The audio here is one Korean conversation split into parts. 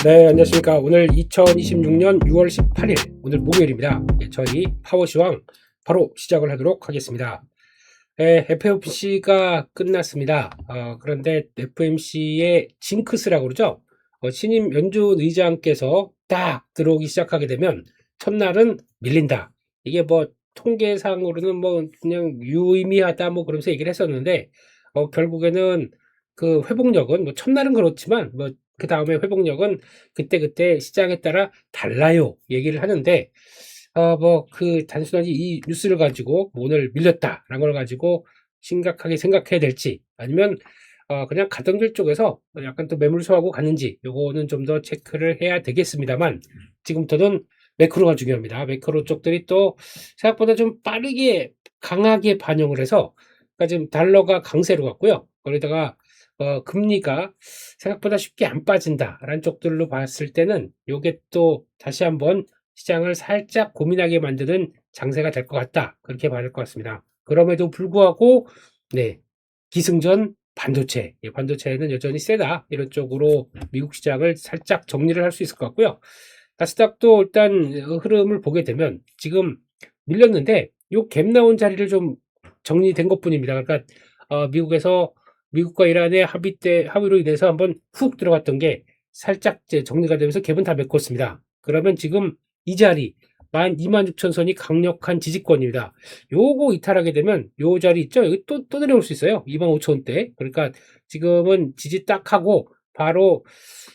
네, 안녕하십니까. 오늘 2026년 6월 18일, 오늘 목요일입니다. 저희 파워시황 바로 시작을 하도록 하겠습니다. FOMC가 끝났습니다. 그런데 FOMC의 징크스라고 그러죠. 신임 연준 의장께서 딱 들어오기 시작하게 되면 첫날은 밀린다. 이게 뭐 통계상으로는 뭐 그냥 유의미하다 뭐 그러면서 얘기를 했었는데, 결국에는 그 회복력은 뭐 첫날은 그렇지만 뭐 그 다음에 회복력은 그때그때 시장에 따라 달라요. 얘기를 하는데, 뭐 그 단순하게 이 뉴스를 가지고 뭐 오늘 밀렸다라는 걸 가지고 심각하게 생각해야 될지, 아니면 그냥 가던 길 쪽에서 약간 또 매물소하고 가는지, 요거는 좀 더 체크를 해야 되겠습니다만, 지금부터는 매크로가 중요합니다. 매크로 쪽들이 또 생각보다 좀 빠르게 강하게 반영을 해서, 그러니까 지금 달러가 강세로 갔고요. 거기다가 금리가 생각보다 쉽게 안 빠진다라는 쪽들로 봤을 때는 요게 또 다시 한번 시장을 살짝 고민하게 만드는 장세가 될 것 같다. 그렇게 봐야 될 것 같습니다. 그럼에도 불구하고 네, 기승전 반도체, 반도체는 여전히 세다. 이런 쪽으로 미국 시장을 살짝 정리를 할 수 있을 것 같고요. 나스닥도 일단 흐름을 보게 되면 지금 밀렸는데 요 갭 나온 자리를 좀 정리된 것뿐입니다. 그러니까 미국에서 미국과 이란의 합의로 인해서 한번 훅 들어갔던 게 살짝 이제 정리가 되면서 갭은 다 메꿨습니다. 그러면 지금 이 자리 26,000선이 강력한 지지권입니다. 요거 이탈하게 되면 요 자리 있죠? 여기 또 내려올 수 있어요. 25,000원대. 그러니까 지금은 지지 딱 하고 바로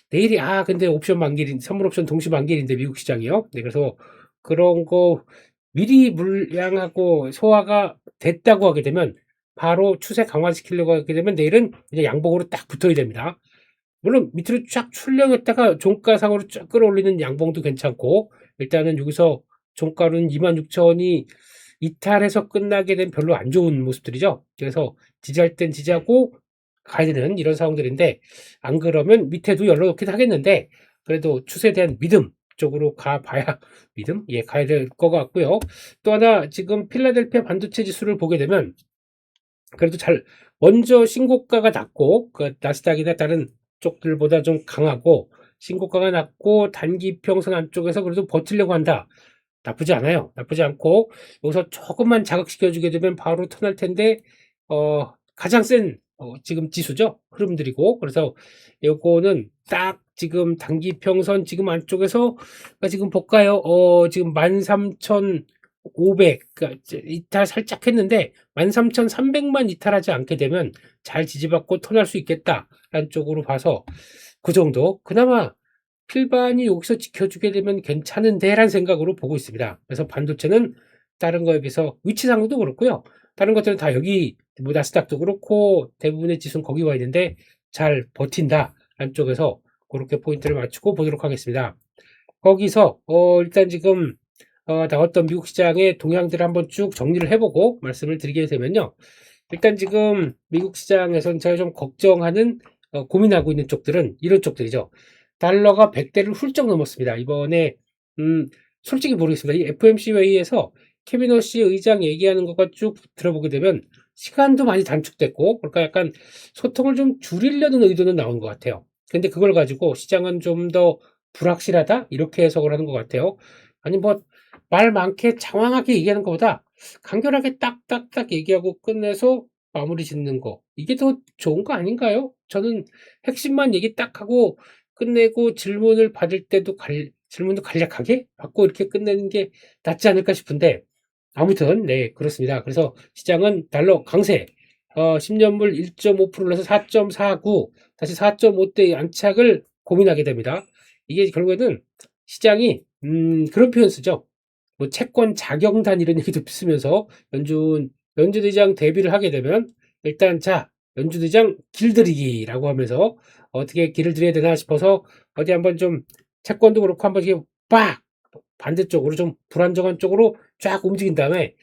내일이 근데 옵션 만기인 선물 옵션 동시 만기일인데 미국 시장이요. 네, 그래서 그런 거 미리 물량하고 소화가 됐다고 하게 되면 바로 추세 강화시키려고 하게 되면 내일은 이제 양봉으로 딱 붙어야 됩니다. 물론 밑으로 쫙 출렁였다가 종가상으로 쫙 끌어올리는 양봉도 괜찮고, 일단은 여기서 종가로는 26,000원이 이탈해서 끝나게 된 별로 안 좋은 모습들이죠. 그래서 지지할 땐 지지하고 가야 되는 이런 상황들인데, 안 그러면 밑에도 열어놓긴 하겠는데, 그래도 추세에 대한 믿음 쪽으로 가봐야 믿음? 예, 가야 될 것 같고요. 또 하나 지금 필라델피아 반도체 지수를 보게 되면 그래도 잘 먼저 신고가가 낮고 그 나스닥이나 다른 쪽들보다 좀 강하고, 신고가가 낮고 단기 평선 안쪽에서 그래도 버티려고 한다. 나쁘지 않아요. 나쁘지 않고 여기서 조금만 자극시켜 주게 되면 바로 턴할 텐데, 가장 센 지금 지수죠. 흐름들이고, 그래서 요거는 딱 지금 단기 평선 지금 안쪽에서 지금 볼까요? 지금 13,500 그러니까 이탈 살짝 했는데 13,300만 이탈하지 않게 되면 잘 지지받고 턴할 수 있겠다라는 쪽으로 봐서 그 정도 그나마 필반이 여기서 지켜주게 되면 괜찮은데라는 생각으로 보고 있습니다. 그래서 반도체는 다른 거에 비해서 위치상도 그렇고요. 다른 것들은 다 여기 뭐 나스닥도 그렇고 대부분의 지수는 거기 와 있는데 잘 버틴다라는 쪽에서 그렇게 포인트를 맞추고 보도록 하겠습니다. 거기서 일단 지금 나왔던 미국 시장의 동향들을 한번 쭉 정리를 해보고 말씀을 드리게 되면요. 일단 지금 미국 시장에서는 제가 좀 걱정하는, 고민하고 있는 쪽들은 이런 쪽들이죠. 달러가 100대를 훌쩍 넘었습니다. 이번에 솔직히 모르겠습니다. 이 FOMC 회의에서 케빈 허시 의장 얘기하는 것과 쭉 들어보게 되면 시간도 많이 단축됐고, 그러니까 약간 소통을 좀 줄이려는 의도는 나온 것 같아요. 근데 그걸 가지고 시장은 좀 더 불확실하다? 이렇게 해석을 하는 것 같아요. 아니 뭐 말 많게 장황하게 얘기하는 것보다 간결하게 딱딱딱 얘기하고 끝내서 마무리 짓는 거, 이게 더 좋은 거 아닌가요? 저는 핵심만 얘기 딱 하고 끝내고 질문을 받을 때도 질문도 간략하게 받고 이렇게 끝내는 게 낫지 않을까 싶은데, 아무튼 네, 그렇습니다. 그래서 시장은 달러 강세, 10년물 1.5%에서 4.49, 다시 4.5대 안착을 고민하게 됩니다. 이게 결국에는 시장이 그런 표현 쓰죠. 뭐 채권 자경단 이런 얘기도 쓰면서 연준의장 데뷔를 하게 되면 일단 자, 연준의장 길들이기라고 하면서 어떻게 길을 들여야 되나 싶어서 어디 한번 좀 채권도 그렇고 한번 이렇게 빡 반대쪽으로 좀 불안정한 쪽으로 쫙 움직인 다음에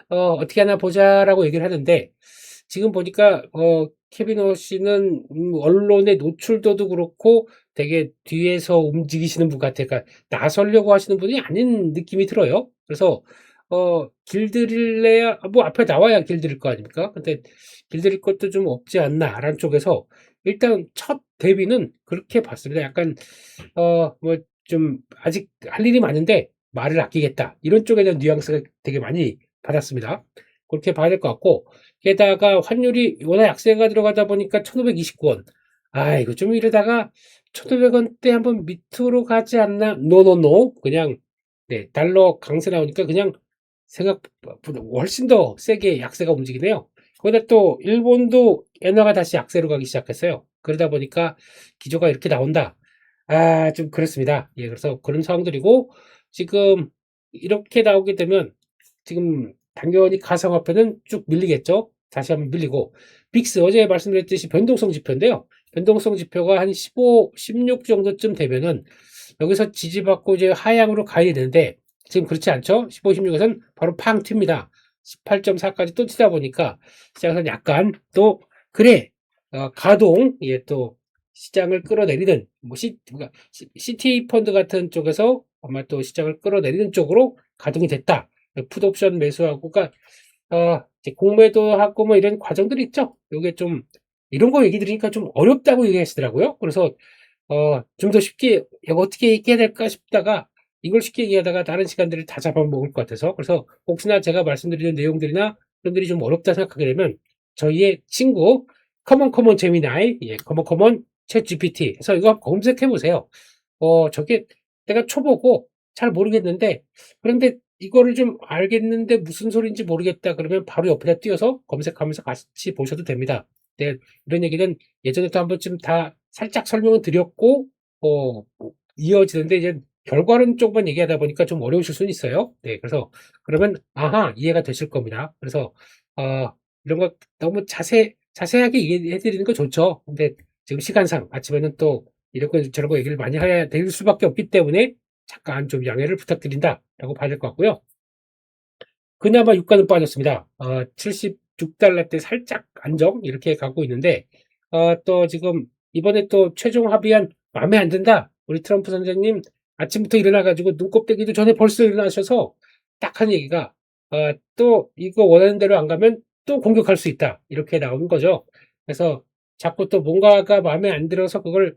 어떻게 하나 보자라고 얘기를 하는데, 지금 보니까 케빈 허씨는 언론의 노출도도 그렇고 되게 뒤에서 움직이시는 분 같아요. 그러니까 나서려고 하시는 분이 아닌 느낌이 들어요. 그래서 길들일래야 뭐 앞에 나와야 길들일 거 아닙니까? 근데 길들일 것도 좀 없지 않나라는 쪽에서 일단 첫 데뷔는 그렇게 봤습니다. 약간 뭐 좀 아직 할 일이 많은데 말을 아끼겠다 이런 쪽에 대한 뉘앙스가 되게 많이 받았습니다. 그렇게 봐야 될 것 같고, 게다가 환율이 워낙 약세가 들어가다 보니까 1529원, 아 이거 좀 이러다가 1500원대 한번 밑으로 가지 않나. 노노노, 그냥 네, 달러 강세 나오니까 그냥 생각보다 훨씬 더 세게 약세가 움직이네요. 거기다 또 일본도 엔화가 다시 약세로 가기 시작했어요. 그러다 보니까 기조가 이렇게 나온다. 아, 좀 그렇습니다. 예, 그래서 그런 상황들이고, 지금 이렇게 나오게 되면 지금 당연히 가상화폐는 쭉 밀리겠죠. 다시 한번 밀리고, 빅스 어제 말씀드렸듯이 변동성 지표인데요. 변동성 지표가 한 15, 16 정도쯤 되면은 여기서 지지받고 이제 하향으로 가야 되는데, 지금 그렇지 않죠? 15, 16에서는 바로 팡 튑니다. 18.4까지 또 튀다 보니까 시장에서 약간 또 그래, 가동, 예, 또 시장을 끌어내리는 뭐 그러니까 CTA 펀드 같은 쪽에서 아마 또 시장을 끌어내리는 쪽으로 가동이 됐다. 풋옵션 매수하고, 그러니까 이제 공매도 하고 뭐 이런 과정들이 있죠. 요게 좀 이런 거 얘기 드리니까 좀 어렵다고 얘기하시더라고요. 그래서 좀 더 쉽게 이거 어떻게 얘기해야 될까 싶다가 이걸 쉽게 얘기하다가 다른 시간들을 다 잡아먹을 것 같아서, 그래서 혹시나 제가 말씀드리는 내용들이나 그런 들이 좀 어렵다 생각하게 되면 저희의 친구 커먼 제미나이, 예, 커먼 챗 GPT 해서 이거 검색해 보세요. 저게 내가 초보고 잘 모르겠는데, 그런데 이거를 좀 알겠는데 무슨 소리인지 모르겠다 그러면 바로 옆에다 띄워서 검색하면서 같이 보셔도 됩니다. 네, 이런 얘기는 예전에도 한 번쯤 다 살짝 설명을 드렸고, 이어지는데 이제 결과론 쪽만 얘기하다 보니까 좀 어려우실 수는 있어요. 네, 그래서 그러면 아하, 이해가 되실 겁니다. 그래서 이런 거 너무 자세하게 얘기해 드리는 거 좋죠. 근데 지금 시간상 아침에는 또 이런 거 저런 거 얘기를 많이 해야 될 수밖에 없기 때문에 잠깐 좀 양해를 부탁드린다라고 봐야 될 것 같고요. 그나마 유가는 빠졌습니다. 76달러대 살짝 안정 이렇게 가고 있는데, 또 지금 이번에 또 최종 합의안 마음에 안 든다. 우리 트럼프 선생님 아침부터 일어나가지고 눈곱 떼기도 전에 벌써 일어나셔서 딱 한 얘기가, 또 이거 원하는 대로 안 가면 또 공격할 수 있다. 이렇게 나오는 거죠. 그래서 자꾸 또 뭔가가 마음에 안 들어서 그걸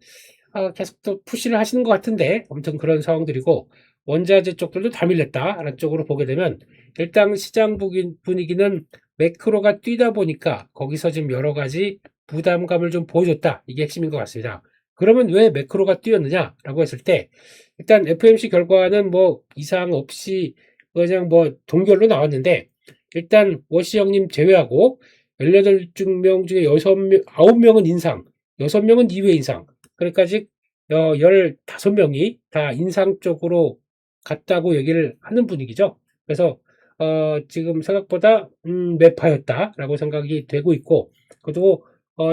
계속 또 푸시를 하시는 것 같은데, 아무튼 그런 상황들이고, 원자재 쪽들도 다 밀렸다라는 쪽으로 보게 되면, 일단 시장 분위기는 매크로가 뛰다 보니까 거기서 지금 여러 가지 부담감을 좀 보여줬다. 이게 핵심인 것 같습니다. 그러면 왜 매크로가 뛰었느냐라고 했을 때, 일단 FOMC 결과는 뭐 이상 없이 그냥 뭐 동결로 나왔는데, 일단 워시 형님 제외하고 18명 중에 6명, 9명은 인상, 6명은 2회 인상. 그러니까 즉 15명이 다 인상 쪽으로 갔다고 얘기를 하는 분위기죠. 그래서 지금 생각보다 매파였다라고 생각이 되고 있고, 그리고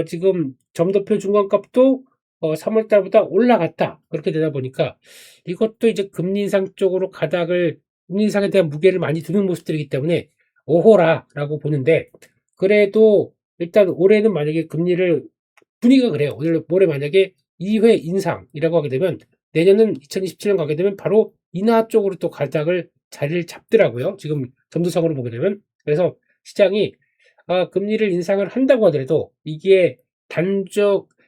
지금 점도표 중간값도 3월 달보다 올라갔다. 그렇게 되다 보니까 이것도 이제 금리 인상 쪽으로 금리 인상에 대한 무게를 많이 두는 모습들이기 때문에 오호라라고 보는데, 그래도 일단 올해는 만약에 금리를, 분위기가 그래요. 오늘 모레 만약에 2회 인상이라고 하게 되면 내년은 2027년 가게 되면 바로 인하 쪽으로 또 가닥을 자리를 잡더라고요. 지금 점도상으로 보게 되면. 그래서 시장이 금리를 인상을 한다고 하더라도 이게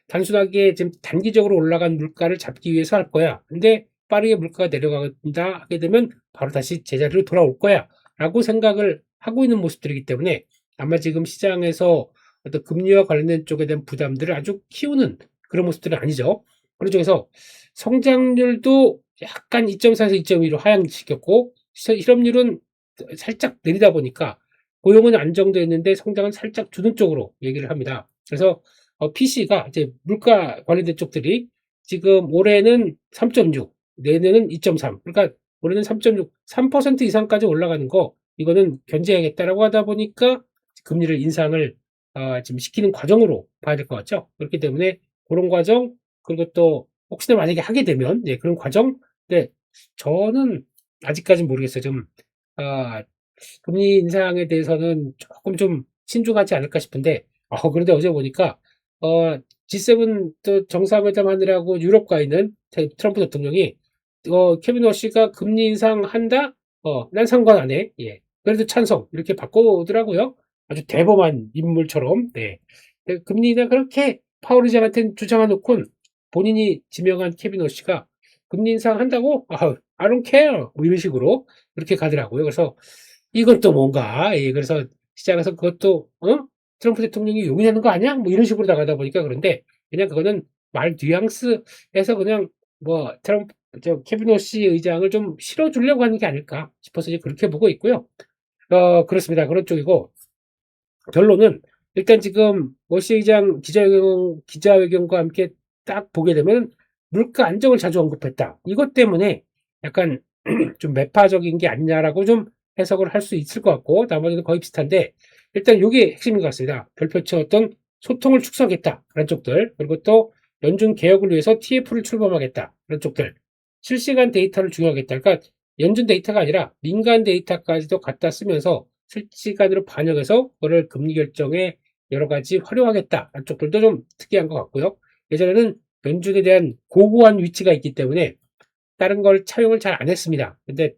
단순하게 지금 단기적으로 올라간 물가를 잡기 위해서 할 거야. 근데 빠르게 물가가 내려간다 하게 되면 바로 다시 제자리로 돌아올 거야. 라고 생각을 하고 있는 모습들이기 때문에 아마 지금 시장에서 어떤 금리와 관련된 쪽에 대한 부담들을 아주 키우는 그런 모습들은 아니죠. 그런 쪽에서 성장률도 약간 2.4에서 2.2로 하향시켰고, 실업률은 살짝 내리다 보니까 고용은 안정되어 있는데 성장은 살짝 주는 쪽으로 얘기를 합니다. 그래서 PC가 이제 물가 관련된 쪽들이 지금 올해는 3.6, 내년은 2.3. 그러니까 올해는 3.6, 3% 이상까지 올라가는 거, 이거는 견제해야겠다라고 하다 보니까 금리를 인상을 지금 시키는 과정으로 봐야 될 것 같죠. 그렇기 때문에 그런 과정, 그리고 또 혹시나 만약에 하게 되면 예, 그런 과정. 네, 저는 아직까지는 모르겠어요. 좀 금리 인상에 대해서는 조금 좀 신중하지 않을까 싶은데, 그런데 어제 보니까 G7 또 정상회담 하느라고 유럽 가 있는 트럼프 대통령이 케빈 워시가 금리 인상한다? 난 상관 안 해. 예. 그래도 찬성. 이렇게 바꿔오더라고요. 아주 대범한 인물처럼. 네. 금리 인하 그렇게 파월 의장한테는 주장해 놓고 본인이 지명한 케빈 오씨가 금리 인상한다고? I don't care. 뭐 이런 식으로 그렇게 가더라고요. 그래서 이건 또 뭔가, 예, 그래서 시장에서 그것도, 트럼프 대통령이 용인하는 거 아니야? 뭐 이런 식으로 나가다 보니까 그런데 그냥 그거는 말 뉘앙스에서 그냥 뭐 케빈 오씨 의장을 좀 실어주려고 하는 게 아닐까 싶어서 이제 그렇게 보고 있고요. 그렇습니다. 그런 쪽이고, 결론은 일단 지금 오씨 의장 기자회견과 함께 딱 보게 되면 물가 안정을 자주 언급했다. 이것 때문에 약간 좀 매파적인 게 아니냐라고 좀 해석을 할 수 있을 것 같고, 나머지는 거의 비슷한데, 일단 이게 핵심인 것 같습니다. 별표치 어떤 소통을 축소하겠다. 그런 쪽들. 그리고 또 연준 개혁을 위해서 TF를 출범하겠다. 그런 쪽들. 실시간 데이터를 중요하겠다. 그러니까 연준 데이터가 아니라 민간 데이터까지도 갖다 쓰면서 실시간으로 반영해서 그거를 금리 결정에 여러 가지 활용하겠다. 그런 쪽들도 좀 특이한 것 같고요. 예전에는 연준에 대한 고고한 위치가 있기 때문에 다른 걸 차용을 잘 안 했습니다. 근데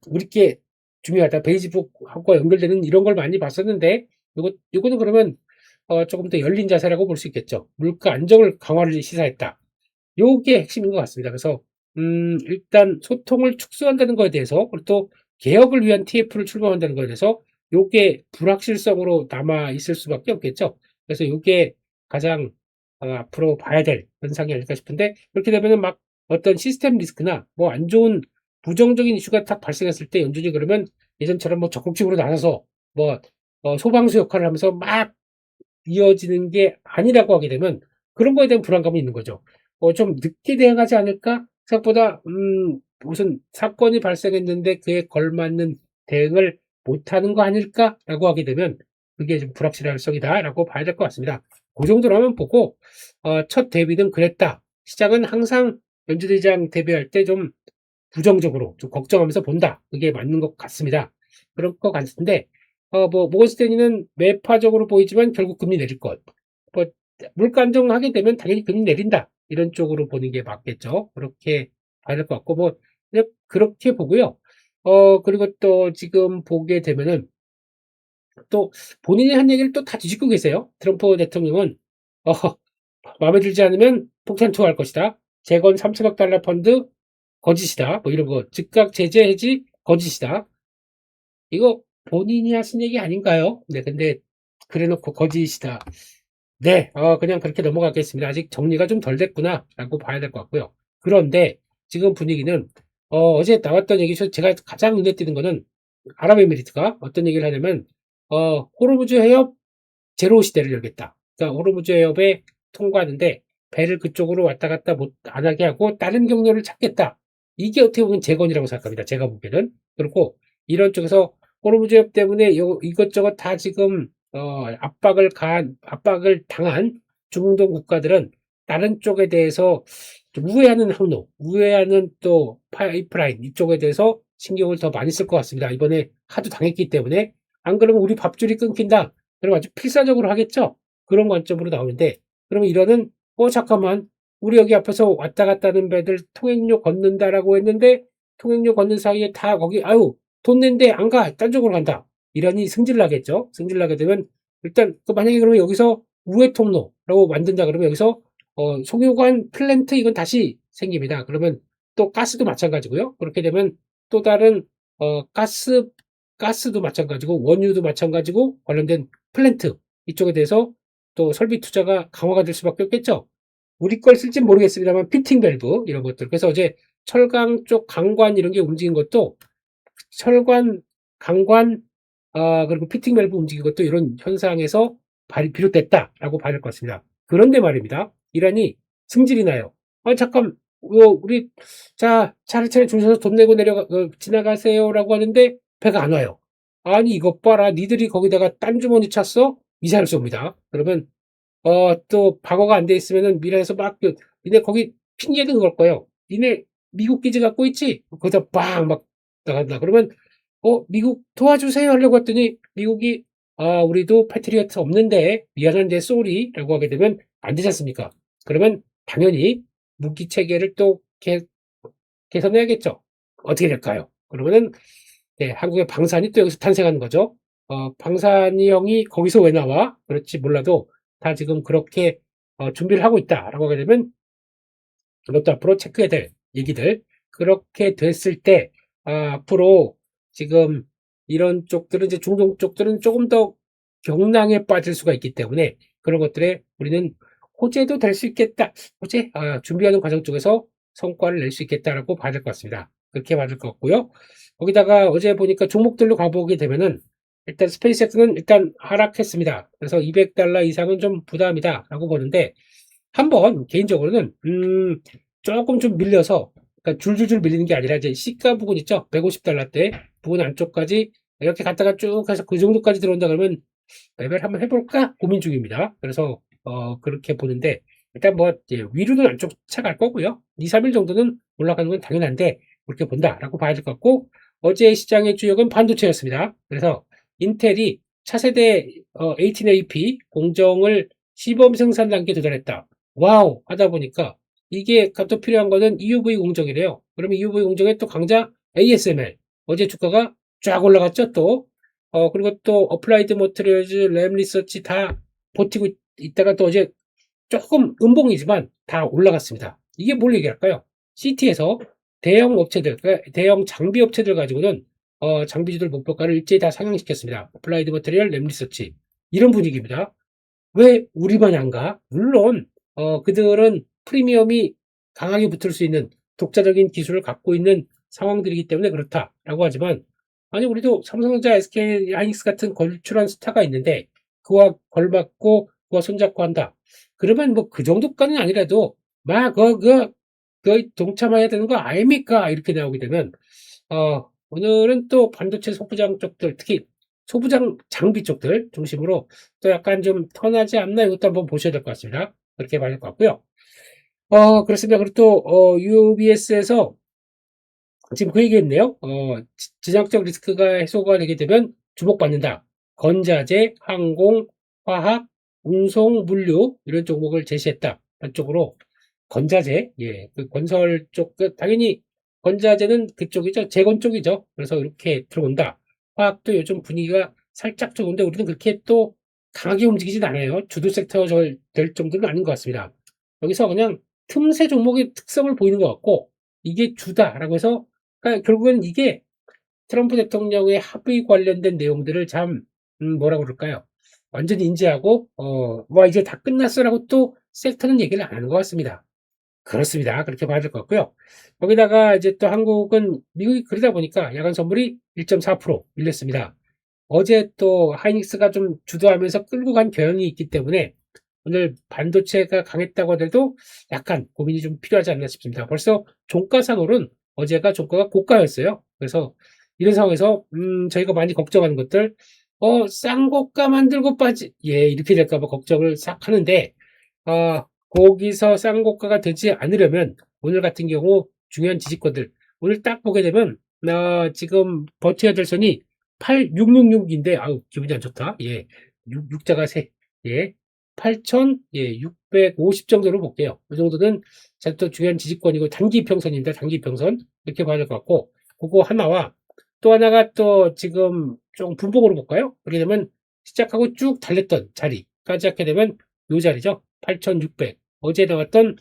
우리께 중요하다. 베이지북하고 연결되는 이런 걸 많이 봤었는데 이거는 그러면 조금 더 열린 자세라고 볼 수 있겠죠. 물가 안정을 강화를 시사했다. 요게 핵심인 것 같습니다. 그래서 일단 소통을 축소한다는 거에 대해서 그리고 또 개혁을 위한 TF를 출범한다는 거에 대해서 요게 불확실성으로 남아 있을 수밖에 없겠죠. 그래서 요게 가장 앞으로 봐야 될 현상이 아닐까 싶은데 그렇게 되면은 막 어떤 시스템 리스크나 뭐 안 좋은 부정적인 이슈가 딱 발생했을 때 연준이 그러면 예전처럼 뭐 적극적으로 나서서 뭐 소방수 역할을 하면서 막 이어지는 게 아니라고 하게 되면 그런 거에 대한 불안감이 있는 거죠. 좀 늦게 대응하지 않을까? 생각보다 무슨 사건이 발생했는데 그에 걸맞는 대응을 못하는 거 아닐까라고 하게 되면 그게 좀 불확실할 성이다라고 봐야 될 것 같습니다. 그 정도라면 보고 첫 데뷔는 그랬다. 시작은 항상 연주대장 데뷔할 때 좀 부정적으로 좀 걱정하면서 본다. 그게 맞는 것 같습니다. 그럴 것 같은데 뭐 모건 스탠리는 매파적으로 보이지만 결국 금리 내릴 것. 뭐 물가 안정하게 되면 당연히 금리 내린다. 이런 쪽으로 보는 게 맞겠죠. 그렇게 봐야 될 것 같고 뭐 그냥 그렇게 보고요. 그리고 또 지금 보게 되면은 또 본인이 한 얘기를 또 다 뒤집고 계세요. 트럼프 대통령은 어, 마음에 들지 않으면 폭탄 투하할 것이다. 재건 3천억 달러 펀드 거짓이다. 뭐 이런 거 즉각 제재 해지 거짓이다. 이거 본인이 하신 얘기 아닌가요? 네, 근데 그래놓고 거짓이다. 네, 그냥 그렇게 넘어가겠습니다. 아직 정리가 좀 덜 됐구나라고 봐야 될 것 같고요. 그런데 지금 분위기는 어제 나왔던 얘기 중 제가 가장 눈에 띄는 거는 아랍에미리트가 어떤 얘기를 하냐면 호르무즈 해협 제로 시대를 열겠다. 그러니까 호르무즈 해협에 통과하는데 배를 그쪽으로 왔다 갔다 못 안 하게 하고 다른 경로를 찾겠다. 이게 어떻게 보면 재건이라고 생각합니다. 제가 보기에는. 그렇고 이런 쪽에서 호르무즈 해협 때문에 이것저것 다 지금 압박을 당한 중동 국가들은 다른 쪽에 대해서 좀 우회하는 항로, 우회하는 또 파이프라인 이쪽에 대해서 신경을 더 많이 쓸 것 같습니다. 이번에 하도 당했기 때문에 안 그러면 우리 밥줄이 끊긴다. 그럼 아주 필사적으로 하겠죠. 그런 관점으로 나오는데 그러면 이러는 잠깐만 우리 여기 앞에서 왔다 갔다 하는 배들 통행료 걷는다라고 했는데 통행료 걷는 사이에 다 거기 아유 돈 낸데 안 가. 딴 쪽으로 간다. 이러니 승질나겠죠. 승질나게 되면 일단 만약에 그러면 여기서 우회 통로라고 만든다 그러면 여기서 송요관 플랜트 이건 다시 생깁니다. 그러면 또 가스도 마찬가지고요. 그렇게 되면 또 다른 가스도 마찬가지고 원유도 마찬가지고 관련된 플랜트 이쪽에 대해서 또 설비 투자가 강화가 될 수밖에 없겠죠. 우리 걸 쓸진 모르겠습니다만 피팅 밸브 이런 것들. 그래서 어제 철강 쪽 강관 이런 게 움직인 것도 철관, 강관 그리고 피팅 밸브 움직인 것도 이런 현상에서 비롯됐다라고 봐야 될 것 같습니다. 그런데 말입니다. 이란이 승질이 나요. 잠깐 우리 차를 줄 서서 돈 내고 지나가세요라고 하는데 배가 안 와요. 아니 이것 봐라 니들이 거기다가 딴 주머니 찼어? 미사일 쏩니다. 그러면 또 방어가 안 돼 있으면은 미라에서 막 니네 거기 핑계 든 걸 거예요. 니네 미국 기지 갖고 있지? 거기다 빵 막 나간다. 그러면 미국 도와주세요 하려고 했더니 미국이 우리도 패트리어트 없는데 미안한데 쏘리라고 하게 되면 안 되지 않습니까? 그러면 당연히 무기 체계를 또 개선해야겠죠. 어떻게 될까요? 그러면은 네, 한국의 방산이 또 여기서 탄생하는 거죠. 방산이 형이 거기서 왜 나와? 그렇지 몰라도 다 지금 그렇게 준비를 하고 있다라고 하게 되면 이것도 앞으로 체크해야 될 얘기들. 그렇게 됐을 때 앞으로 지금 이런 쪽들은 이제 중동 쪽들은 조금 더 경랑에 빠질 수가 있기 때문에 그런 것들에 우리는 호재도 될 수 있겠다. 호재 준비하는 과정 쪽에서 성과를 낼 수 있겠다라고 봐야 될 것 같습니다. 그렇게 봐야 될 것 같고요. 거기다가 어제 보니까 종목들로 가보게 되면은 일단 스페이스X는 일단 하락했습니다. 그래서 $200 이상은 좀 부담이다 라고 보는데 한번 개인적으로는 조금 좀 밀려서 그러니까 줄줄줄 밀리는 게 아니라 이제 시가 부분 있죠. $150대 부분 안쪽까지 이렇게 갔다가 쭉 해서 그 정도까지 들어온다 그러면 매매를 한번 해볼까 고민 중입니다. 그래서 그렇게 보는데 일단 뭐 위로는 안쪽 차갈 거고요. 2, 3일 정도는 올라가는 건 당연한데 그렇게 본다라고 봐야 될 것 같고 어제 시장의 주역은 반도체였습니다. 그래서 인텔이 차세대 18AP 공정을 시범 생산 단계에 도달했다. 와우 하다 보니까 이게 또 필요한 거는 EUV 공정이래요. 그러면 EUV 공정에 또 강자 ASML 어제 주가가 쫙 올라갔죠 또. 그리고 또 어플라이드 머티리얼즈, 램 리서치 다 버티고 있다가 또 어제 조금 음봉이지만 다 올라갔습니다. 이게 뭘 얘기할까요? CT에서 대형 업체들, 그러니까 대형 장비 업체들 가지고는 장비주들 목표가를 일제히 다 상향시켰습니다. 어플라이드 머티리얼, 램 리서치 이런 분위기입니다. 왜 우리만 한가? 물론 그들은 프리미엄이 강하게 붙을 수 있는 독자적인 기술을 갖고 있는 상황들이기 때문에 그렇다라고 하지만 아니 우리도 삼성전자, SK 하이닉스 같은 걸출한 스타가 있는데 그와 걸맞고 그와 손잡고 한다. 그러면 뭐 그 정도까지는 아니라도 막 그 동참해야 되는 거 아닙니까? 이렇게 나오게 되면 오늘은 또 반도체 소부장 쪽들 특히 소부장 장비 쪽들 중심으로 또 약간 좀 턴하지 않나 이것도 한번 보셔야 될 것 같습니다. 그렇게 봐야 될 것 같고요. 그렇습니다. 그리고 또 UBS에서 지금 그 얘기했네요. 지정학적 리스크가 해소가 되게 되면 주목받는다. 건자재, 항공, 화학, 운송, 물류 이런 종목을 제시했다. 한쪽으로 건자재, 예, 그 건설 쪽, 당연히 건자재는 그쪽이죠. 재건 쪽이죠. 그래서 이렇게 들어온다. 화학도 요즘 분위기가 살짝 좋은데 우리는 그렇게 또 강하게 움직이진 않아요. 주도 섹터 될 정도는 아닌 것 같습니다. 여기서 그냥 틈새 종목의 특성을 보이는 것 같고 이게 주다라고 해서 그러니까 결국은 이게 트럼프 대통령의 합의 관련된 내용들을 참 뭐라고 그럴까요? 완전히 인지하고 뭐 이제 다 끝났어라고 또 섹터는 얘기를 안 하는 것 같습니다. 그렇습니다. 그렇게 봐야 될 것 같고요. 거기다가 이제 또 한국은 미국이 그러다 보니까 야간 선물이 1.4% 밀렸습니다. 어제 또 하이닉스가 좀 주도하면서 끌고 간 경향이 있기 때문에 오늘 반도체가 강했다고 하더라도 약간 고민이 좀 필요하지 않나 싶습니다. 벌써 종가상으로는 어제가 종가가 고가였어요. 그래서 이런 상황에서 저희가 많이 걱정하는 것들 싼 고가 만들고 이렇게 될까 봐 걱정을 싹 하는데 거기서 싼 고가가 되지 않으려면 오늘 같은 경우 중요한 지지권들 오늘 딱 보게 되면 지금 버텨야 될 선이 8666인데 아우 기분이 안 좋다. 예. 6자가 세. 예. 8,650 정도로 볼게요. 이 정도는 또 중요한 지지권이고 단기 평선입니다. 단기 평선. 이렇게 봐야 될 것 같고 그거 하나와 또 하나가 또 지금 좀 분봉으로 볼까요? 그렇게 되면 시작하고 쭉 달렸던 자리까지 하게 되면 이 자리죠. 8,600. 어제 나왔던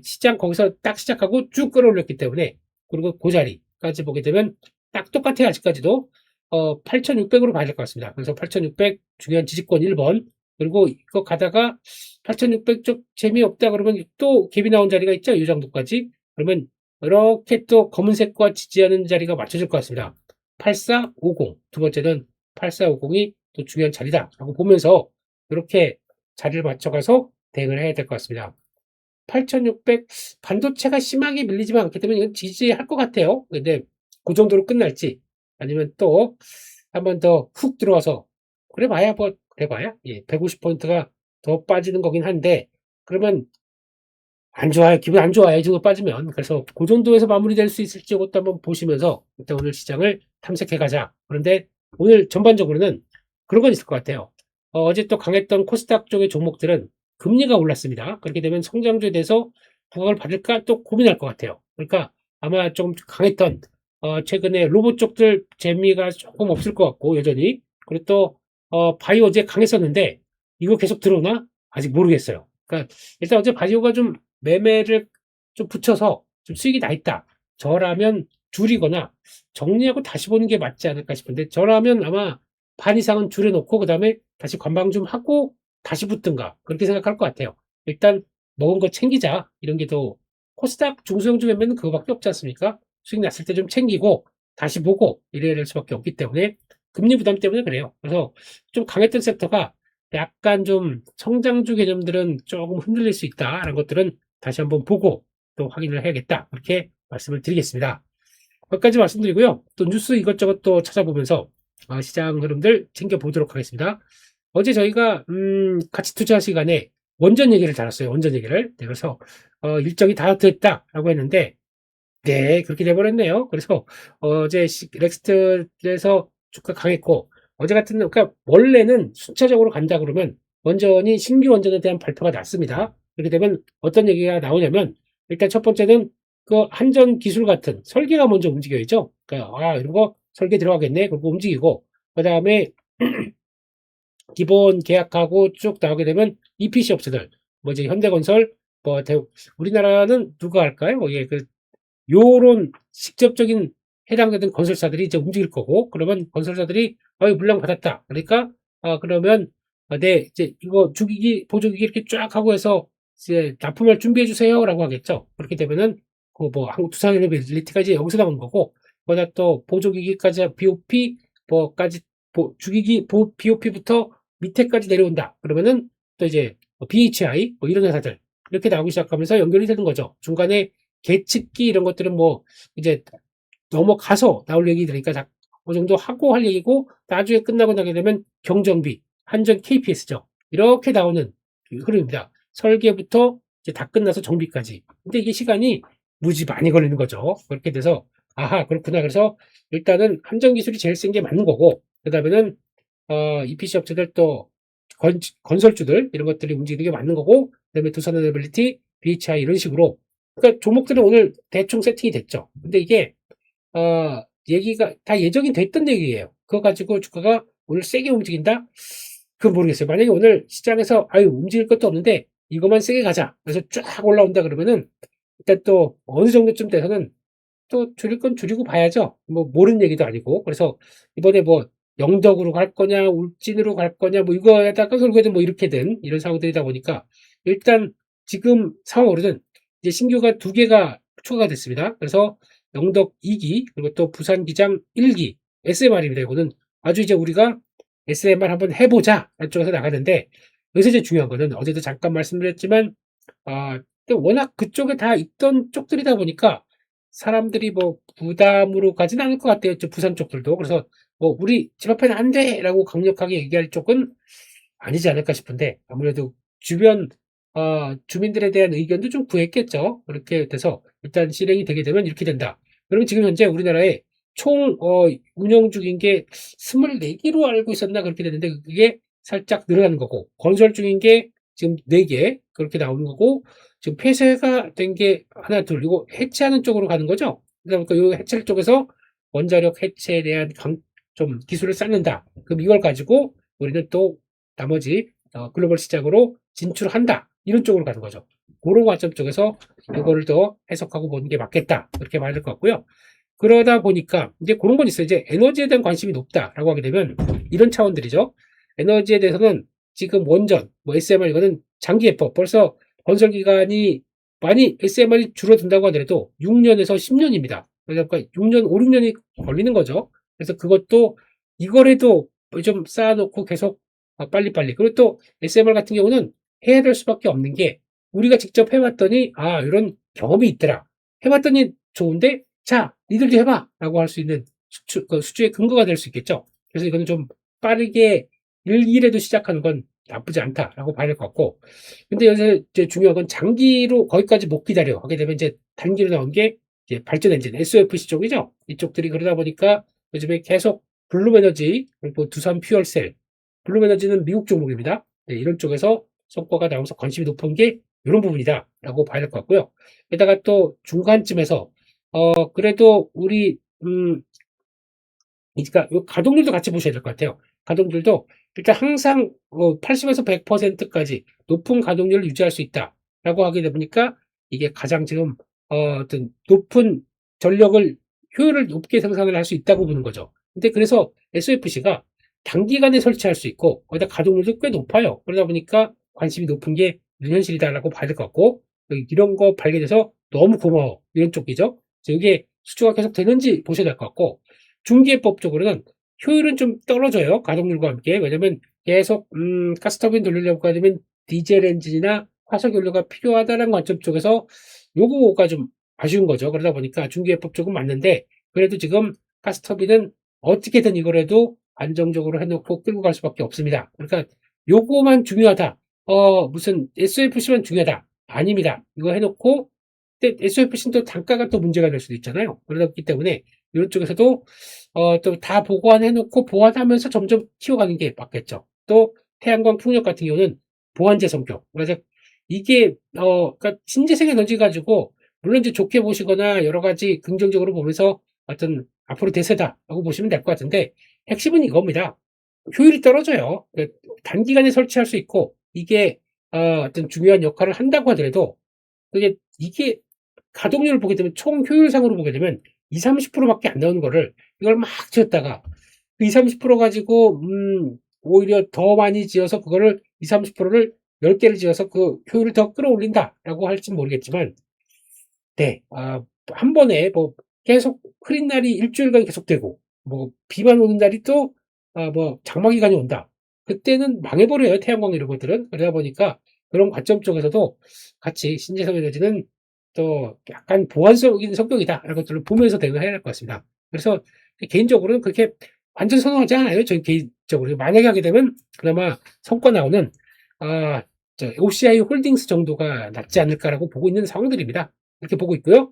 시장 거기서 딱 시작하고 쭉 끌어올렸기 때문에 그리고 그 자리까지 보게 되면 딱 똑같아요. 아직까지도 8,600으로 봐야 될 것 같습니다. 그래서 8,600 중요한 지지권 1번 그리고 이거 가다가 8,600 쪽 재미없다 그러면 또 갭이 나온 자리가 있죠. 이 정도까지 그러면 이렇게 또 검은색과 지지하는 자리가 맞춰질 것 같습니다. 8450 두 번째는 8450이 또 중요한 자리다라고 보면서 이렇게 자리를 맞춰가서 대응을 해야 될 것 같습니다. 8,600 반도체가 심하게 밀리지만 않기 때문에 이건 지지할 것 같아요. 근데 그 정도로 끝날지 아니면 또 한 번 더 훅 들어와서 그래봐야 뭐 그래봐야 150포인트가 더 빠지는 거긴 한데 그러면 안 좋아요. 기분 안 좋아요. 이 정도 빠지면. 그래서 그 정도에서 마무리될 수 있을지 이것도 한번 보시면서 일단 오늘 시장을 탐색해 가자. 그런데 오늘 전반적으로는 그런 건 있을 것 같아요. 어제 또 강했던 코스닥 쪽의 종목들은 금리가 올랐습니다. 그렇게 되면 성장주에 대해서 부각을 받을까 또 고민할 것 같아요. 그러니까 아마 좀 강했던 최근에 로봇 쪽들 재미가 조금 없을 것 같고 여전히 그리고 또 바이오 어제 강했었는데 이거 계속 들어오나? 아직 모르겠어요. 그러니까 일단 어제 바이오가 좀 매매를 좀 붙여서 좀 수익이 나 있다. 저라면 줄이거나 정리하고 다시 보는 게 맞지 않을까 싶은데, 저라면 아마 반 이상은 줄여놓고 그다음에 다시 관방 좀 하고 다시 붙든가 그렇게 생각할 것 같아요. 일단 먹은 거 챙기자, 이런 게 더, 코스닥 중소형주 매매는 그거밖에 없지 않습니까? 수익 났을 때 좀 챙기고 다시 보고 이래야 될 수밖에 없기 때문에, 금리 부담 때문에 그래요. 그래서 좀 강했던 섹터가 약간 좀 성장주 개념들은 조금 흔들릴 수 있다라는 것들은 다시 한번 보고 또 확인을 해야겠다, 그렇게 말씀을 드리겠습니다. 거기까지 말씀드리고요. 또 뉴스 이것저것 또 찾아보면서 시장 흐름들 챙겨보도록 하겠습니다. 어제 저희가 같이 투자 시간에 원전 얘기를 다뤘어요. 원전 얘기를. 네, 그래서 일정이 다 됐다라고 했는데, 네, 그렇게 돼버렸네요. 그래서 어제 렉스트에서 주가 강했고, 어제 같은, 그러니까 원래는 순차적으로 간다 그러면 원전이, 신규 원전에 대한 발표가 났습니다. 그렇게 되면 어떤 얘기가 나오냐면, 일단 첫 번째는 그 한전 기술 같은 설계가 먼저 움직여야죠. 그러니까 이런 거 설계 들어가겠네. 그리고 움직이고, 그 다음에 기본 계약하고 쭉 나오게 되면 EPC 업체들, 뭐 이제 현대건설, 뭐 우리나라는 누가 할까요? 예, 요런 직접적인 해당되는 건설사들이 이제 움직일 거고, 그러면 건설사들이 물량 받았다. 그러니까 그러면 네, 이제 이거 주기기 보조기기 이렇게 쫙 하고 해서 이제 납품할 준비해 주세요라고 하겠죠. 그렇게 되면은 그 뭐 한국 두산에너빌리티가 이제 여기서 나오는 거고, 거기다 또 보조기기까지 BOP 뭐까지 주기기 BOP부터 밑에까지 내려온다. 그러면은 또 이제 BHI 뭐 이런 회사들 이렇게 나오기 시작하면서 연결이 되는 거죠. 중간에 계측기 이런 것들은 뭐 이제 넘어가서 나올 얘기들이니까 어느 정도 하고 할 얘기고, 나중에 끝나고 나게 되면 경정비, 한전 KPS죠. 이렇게 나오는 흐름입니다. 설계부터 이제 다 끝나서 정비까지. 근데 이게 시간이 무지 많이 걸리는 거죠. 그렇게 돼서 아하, 그렇구나. 그래서 일단은 한전 기술이 제일 센 게 맞는 거고, 그다음에는 EPC 업체들 또 건설주들 이런 것들이 움직이는 게 맞는 거고, 그다음에 두산에너빌리티, BHI 이런 식으로, 그러니까 종목들은 오늘 대충 세팅이 됐죠. 근데 이게 얘기가 다 예정이 됐던 얘기예요. 그거 가지고 주가가 오늘 세게 움직인다? 그건 모르겠어요. 만약에 오늘 시장에서 움직일 것도 없는데 이것만 세게 가자, 그래서 쫙 올라온다 그러면은, 일단 또 어느 정도쯤 돼서는 또 줄일 건 줄이고 봐야죠. 뭐 모르는 얘기도 아니고. 그래서 이번에 뭐 영덕으로 갈 거냐 울진으로 갈 거냐 뭐 이거에다가 결국에는 뭐 이렇게 된 이런 상황들이다 보니까, 일단 지금 상황으로는 이제 신규가 2개가 추가가 됐습니다. 그래서 영덕 2기 그리고 또 부산 기장 1기 SMR입니다. 이거는 아주 이제 우리가 SMR 한번 해보자 쪽에서 나가는데, 여기서 이제 중요한 거는 어제도 잠깐 말씀드렸지만 근데 워낙 그쪽에 다 있던 쪽들이다 보니까 사람들이 뭐 부담으로 가진 않을 것 같아요. 저 부산 쪽들도. 그래서 뭐 우리 집 앞에는 안 돼라고 강력하게 얘기할 쪽은 아니지 않을까 싶은데, 아무래도 주변 주민들에 대한 의견도 좀 구했겠죠. 그렇게 돼서 일단 실행이 되게 되면 이렇게 된다. 그러면 지금 현재 우리나라에 총 운영 중인 게 24기로 알고 있었나 그렇게 되는데, 그게 살짝 늘어나는 거고, 건설 중인 게 지금 4개 그렇게 나오는 거고, 지금 폐쇄가 된 게 하나 둘이고 해체하는 쪽으로 가는 거죠. 그러니까 이 해체 쪽에서 원자력 해체에 대한 좀 기술을 쌓는다. 그럼 이걸 가지고 우리는 또 나머지 글로벌 시장으로 진출한다. 이런 쪽으로 가는 거죠. 그런 관점 쪽에서 이거를 더 해석하고 보는 게 맞겠다. 그렇게 봐야 될 것 같고요. 그러다 보니까 이제 그런 건 있어요. 이제 에너지에 대한 관심이 높다라고 하게 되면 이런 차원들이죠. 에너지에 대해서는 지금 원전, 뭐 SMR 이거는 장기 예법, 벌써 건설 기간이 많이 SMR이 줄어든다고 하더라도 6년에서 10년입니다. 그러니까 6년, 5, 6년이 걸리는 거죠. 그래서 그것도 이거라도 좀 쌓아놓고 계속 빨리빨리. 그리고 또 SMR 같은 경우는 해야 될 수밖에 없는 게, 우리가 직접 해봤더니 이런 경험이 있더라. 해봤더니 좋은데 자, 니들도 해봐 라고 할 수 있는 수주의 근거가 될 수 있겠죠. 그래서 이거는 좀 빠르게 일기라도 시작하는 건 나쁘지 않다라고 봐야 될 것 같고, 근데 여기서 이제 중요한 건 장기로 거기까지 못 기다려 하게 되면 이제 단기로 나온 게 이제 발전 엔진 SOFC 쪽이죠. 이쪽들이 그러다 보니까 요즘에 계속 블룸에너지 그리고 두산 퓨얼셀, 블룸에너지는 미국 종목입니다. 네, 이런 쪽에서 성과가 나오면서 관심이 높은 게 이런 부분이다라고 봐야 될 것 같고요. 게다가 또 중간쯤에서 그래도 우리 그러니까 요 가동률도 같이 보셔야 될 것 같아요. 가동률도 일단 항상 80에서 100%까지 높은 가동률을 유지할 수 있다라고 하게 되 보니까 이게 가장 지금 어떤 높은 전력을 효율을 높게 생산을 할 수 있다고 보는 거죠. 근데 그래서 SOFC가 단기간에 설치할 수 있고 거기다 가동률도 꽤 높아요. 그러다 보니까 관심이 높은 게 현실이다라고 봐야 될 것 같고 이런 거 발견해서 너무 고마워 이런 쪽이죠. 그래서 이게 수주가 계속 되는지 보셔야 될 것 같고 중개법적으로는 효율은 좀 떨어져요. 가동률과 함께. 왜냐면 계속 가스터빈 돌리려고 하면 디젤 엔진이나 화석 연료가 필요하다는 관점 쪽에서 요거가 좀 아쉬운 거죠. 그러다 보니까 중개법 쪽은 맞는데 그래도 지금 가스터빈은 어떻게든 이거라도 안정적으로 해놓고 끌고 갈 수밖에 없습니다. 그러니까 요거만 중요하다. 무슨 SOFC만 중요하다. 아닙니다. 이거 해놓고 SOFC는 또 단가가 또 문제가 될 수도 있잖아요. 그렇기 때문에 이런 쪽에서도 또 다 보관해 놓고 보완하면서 점점 키워가는 게 맞겠죠. 또 태양광 풍력 같은 경우는 보완제 성격. 그래서 이게 그러니까 신재생 에너지 가지고 물론 이제 좋게 보시거나 여러 가지 긍정적으로 보면서 어떤 앞으로 대세다라고 보시면 될 것 같은데 핵심은 이겁니다. 효율이 떨어져요. 그러니까 단기간에 설치할 수 있고 이게 어떤 중요한 역할을 한다고 하더라도 이게 가동률을 보게 되면 총 효율상으로 보게 되면 20-30% 밖에 안 나오는 거를 이걸 막 지었다가 그 20-30% 가지고 오히려 더 많이 지어서 그거를 20-30%를 10개를 지어서 그 효율을 더 끌어올린다라고 할진 모르겠지만 네. 한 번에 뭐 계속 흐린 날이 일주일간 계속되고 뭐 비만 오는 날이 또 뭐 장마 기간이 온다. 그때는 망해버려요, 태양광 이런 것들은. 그러다 보니까 그런 관점 쪽에서도 같이 신재생 에너지는 또 약간 보완적인 성격이다. 이런 것들을 보면서 대응해야 될 것 같습니다. 그래서 개인적으로는 그렇게 완전 선호하지 않아요. 저는 개인적으로. 만약에 하게 되면 그나마 성과 나오는 OCI 홀딩스 정도가 낫지 않을까라고 보고 있는 상황들입니다. 이렇게 보고 있고요.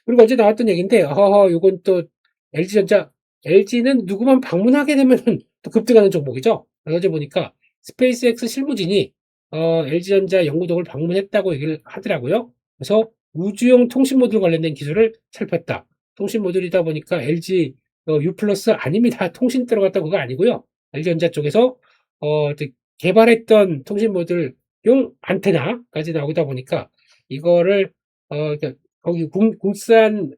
그리고 어제 나왔던 얘기인데, 요건 또 LG전자, LG는 누구만 방문하게 되면은 또 급등하는 종목이죠. 어제 보니까 스페이스X 실무진이 LG전자 연구동을 방문했다고 얘기를 하더라고요. 그래서 우주용 통신 모듈 관련된 기술을 살폈다. 통신 모듈이다 보니까 LG U 플러스 아닙니다. 통신 들어갔다 그거 아니고요. LG전자 쪽에서 개발했던 통신 모듈용 안테나까지 나오다 보니까 이거를 그러니까 거기 국산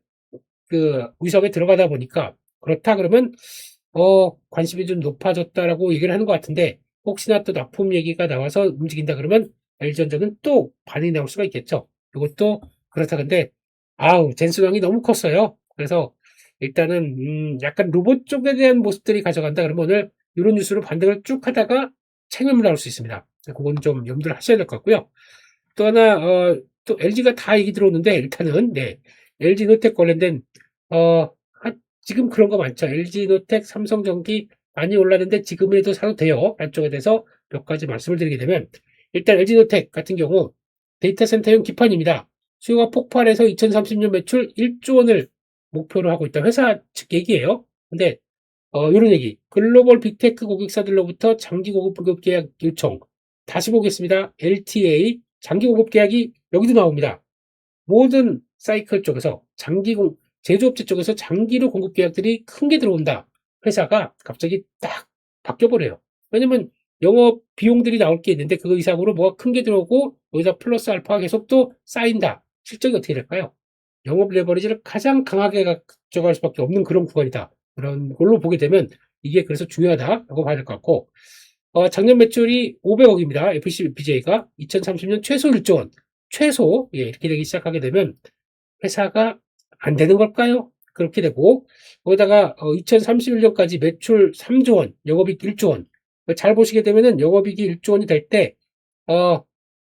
그 위성에 들어가다 보니까 그렇다 그러면 관심이 좀 높아졌다라고 얘기를 하는 것 같은데 혹시나 또 납품 얘기가 나와서 움직인다 그러면 LG전자는 또 반응이 나올 수가 있겠죠. 이것도 그렇다 근데 젠스왕이 너무 컸어요. 그래서 일단은 약간 로봇 쪽에 대한 모습들이 가져간다 그러면 오늘 이런 뉴스로 반등을 쭉 하다가 책임을 나올 수 있습니다. 그건 좀 염두를 하셔야 될 것 같고요. 또 하나 또 LG가 다 얘기 들어오는데 일단은 네. LG노텍 관련된 지금 그런 거 많죠. LG노텍, 삼성전기 많이 올랐는데 지금에도 사도 돼요. 안쪽에 대해서 몇 가지 말씀을 드리게 되면 일단 LG노텍 같은 경우 데이터 센터용 기판입니다. 수요가 폭발해서 2030년 매출 1조 원을 목표로 하고 있다. 회사 측 얘기예요. 근데 이런 얘기. 글로벌 빅테크 고객사들로부터 장기 공급 계약 요청. 다시 보겠습니다. LTA 장기 공급 계약이 여기도 나옵니다. 모든 사이클 쪽에서 제조업체 쪽에서 장기로 공급 계약들이 큰 게 들어온다. 회사가 갑자기 딱 바뀌어버려요. 왜냐면 영업 비용들이 나올 게 있는데 그 이상으로 뭐가 큰 게 들어오고 여기다 플러스 알파가 계속 또 쌓인다. 실적이 어떻게 될까요? 영업 레버리지를 가장 강하게 가져갈 수밖에 없는 그런 구간이다. 그런 걸로 보게 되면 이게 그래서 중요하다라고 봐야 될 것 같고 작년 매출이 500억입니다. FCBJ가 2030년 최소 1조 원. 최소 이렇게 되기 시작하게 되면 회사가 안 되는 걸까요? 그렇게 되고 거기다가 2031년까지 매출 3조 원, 영업이익 1조 원. 잘 보시게 되면은 영업이익이 1조 원이 될 때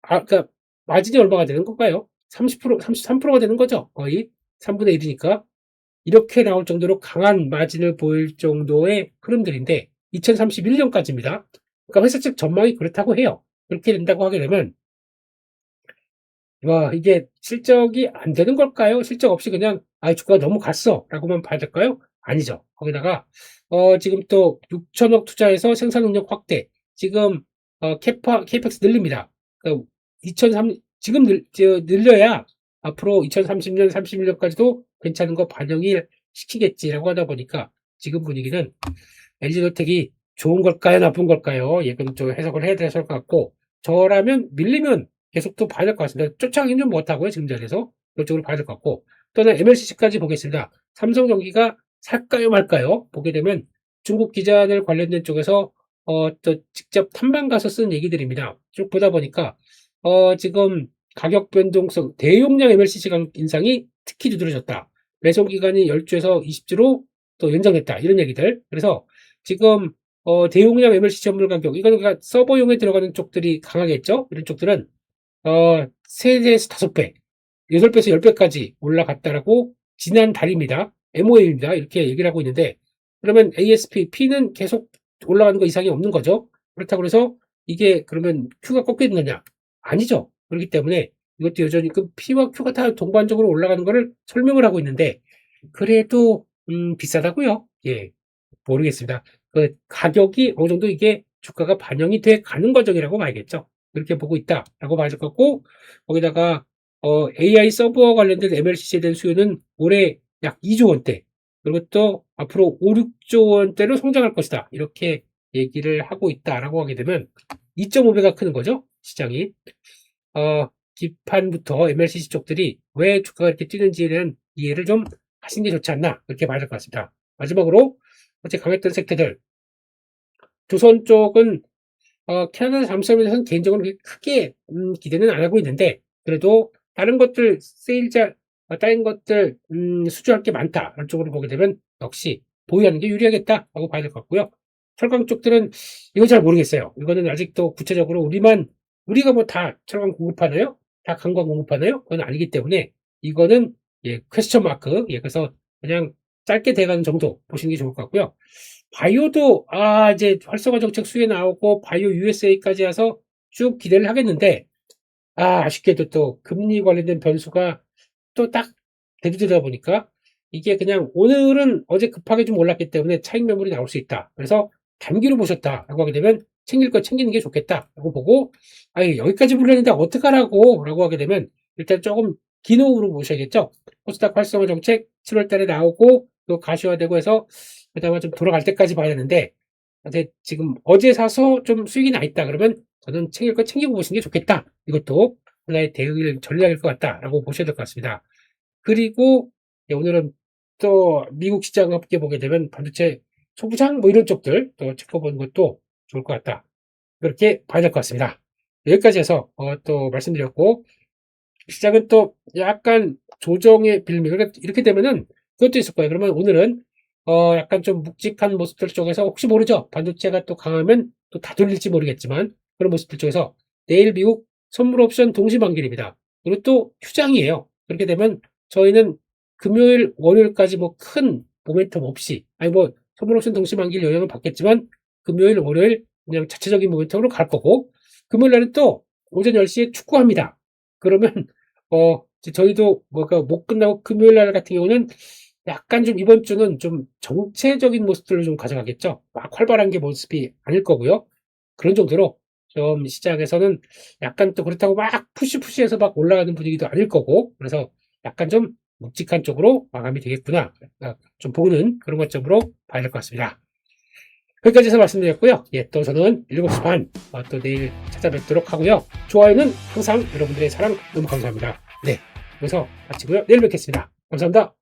그러니까 마진이 얼마가 되는 걸까요? 30%, 33%가 되는 거죠. 거의 3분의 1이니까. 이렇게 나올 정도로 강한 마진을 보일 정도의 흐름들인데 2031년까지입니다. 그러니까 회사 측 전망이 그렇다고 해요. 그렇게 된다고 하게 되면 이게 실적이 안 되는 걸까요? 실적 없이 그냥 주가가 너무 갔어 라고만 봐야 될까요? 아니죠. 거기다가 지금 또 6천억 투자해서 생산 능력 확대 지금 케이펙스 늘립니다. 그러니까 지금 늘려야 앞으로 2030년 31년까지도 괜찮은 거 반영을 시키겠지라고 하다 보니까 지금 분위기는 LG노텍이 좋은 걸까요? 나쁜 걸까요? 이건 좀 해석을 해야 될 것 같고, 저라면 밀리면 계속 또 봐야 될 것 같습니다. 쫓아가긴 좀 못하고요, 지금 자리에서. 그쪽으로 봐야 될 것 같고. 또는 MLCC까지 보겠습니다. 삼성전기가 살까요, 말까요? 보게 되면 중국 기자들 관련된 쪽에서 또 직접 탐방 가서 쓴 얘기들입니다. 쭉 보다 보니까 지금 가격 변동성, 대용량 MLCC 인상이 특히 두드러졌다. 매송 기간이 10주에서 20주로 또 연장됐다. 이런 얘기들. 그래서 지금 대용량 MLCC 전물 가격, 이거는 그러니까 서버용에 들어가는 쪽들이 강하겠죠. 이런 쪽들은 3배에서 5배, 8배에서 10배까지 올라갔다라고 지난 달입니다. MOA입니다. 이렇게 얘기를 하고 있는데, 그러면 ASP, P는 계속 올라가는 거 이상이 없는 거죠. 그렇다고 해서 이게 그러면 Q가 꺾이는 거냐? 아니죠. 그렇기 때문에 이것도 여전히 그 P와 Q가 다 동반적으로 올라가는 거를 설명을 하고 있는데, 그래도 비싸다고요? 예, 모르겠습니다. 그 가격이 어느 정도 이게 주가가 반영이 돼 가는 과정이라고 봐야겠죠. 그렇게 보고 있다라고 봐야 될 것 같고, 거기다가 AI 서버 관련된 MLCC에 대한 수요는 올해 약 2조 원대, 그리고 또 앞으로 5, 6조 원대로 성장할 것이다. 이렇게 얘기를 하고 있다라고 하게 되면 2.5배가 크는 거죠. 시장이. 기판부터 MLCC 쪽들이 왜 주가가 이렇게 뛰는지에 대한 이해를 좀 하시는 게 좋지 않나, 그렇게 봐야 될 것 같습니다. 마지막으로 어제 강했던 섹터들, 조선 쪽은 캐나다 잠수함에서는 개인적으로 크게 기대는 안 하고 있는데, 그래도 다른 것들 세일자, 다른 것들 수주할 게 많다, 그런 쪽으로 보게 되면 역시 보유하는 게 유리하겠다라고 봐야 될 것 같고요. 철강 쪽들은 이거 잘 모르겠어요. 이거는 아직도 구체적으로 우리가 뭐 다 철강 공급하나요? 다 강광 공급하나요? 그건 아니기 때문에 이거는 예, 퀘스천 마크. 예, 그래서 그냥 짧게 돼가는 정도 보시는 게 좋을 것 같고요. 바이오도 이제 활성화 정책 수혜 나오고 바이오 USA까지 해서 쭉 기대를 하겠는데, 아쉽게도 또 금리 관련된 변수가 또 딱 대두되다 보니까 이게 그냥 오늘은 어제 급하게 좀 올랐기 때문에 차익 매물이 나올 수 있다. 그래서 단기로 보셨다라고 하게 되면 챙길 거 챙기는 게 좋겠다라고 보고, 여기까지 불렸는데 어떡하라고 라고 하게 되면 일단 조금 긴 호흡으로 보셔야겠죠. 코스닥 활성화 정책 7월 달에 나오고 또 가시화되고 해서 그다음에 좀 돌아갈 때까지 봐야 되는데, 근데 지금 어제 사서 좀 수익이 나 있다 그러면 저는 챙길 거 챙기고 보시는 게 좋겠다. 이것도 하나의 대응 전략일 것 같다라고 보셔야 될 것 같습니다. 그리고 오늘은 또 미국 시장 함께 보게 되면 반도체 소부장 뭐 이런 쪽들 또 짚어보는 것도 좋을 것 같다. 그렇게 봐야 될 것 같습니다. 여기까지 해서 또 말씀드렸고, 시장은 또 약간 조정의 빌미, 그러니까 이렇게 되면은 그것도 있을 거예요. 그러면 오늘은 약간 좀 묵직한 모습들 쪽에서 혹시 모르죠. 반도체가 또 강하면 또 다 돌릴지 모르겠지만 그런 모습들 쪽에서 내일 미국 선물 옵션 동시 만기입니다. 그리고 또 휴장이에요. 그렇게 되면 저희는 금요일, 월요일까지 뭐 큰 모멘텀 없이, 뭐 선물 옵션 동시 만기 영향을 받겠지만 금요일, 월요일 그냥 자체적인 모멘텀으로 갈 거고, 금요일 날은 또 오전 10시에 축구합니다. 그러면 저희도 뭐가 못 끝나고 금요일 날 같은 경우는 약간 좀 이번 주는 좀 정체적인 모습들을 좀 가져가겠죠. 막 활발한 게 모습이 아닐 거고요. 그런 정도로 좀 시장에서는 약간 또 그렇다고 막 푸시해서 막 올라가는 분위기도 아닐 거고, 그래서 약간 좀 묵직한 쪽으로 마감이 되겠구나, 좀 보는 그런 관점으로 봐야 될 것 같습니다. 여기까지 해서 말씀드렸고요. 예, 또 저는 7시 반, 또 내일 찾아뵙도록 하고요. 좋아요는 항상 여러분들의 사랑 너무 감사합니다. 네, 여기서 마치고요. 내일 뵙겠습니다. 감사합니다.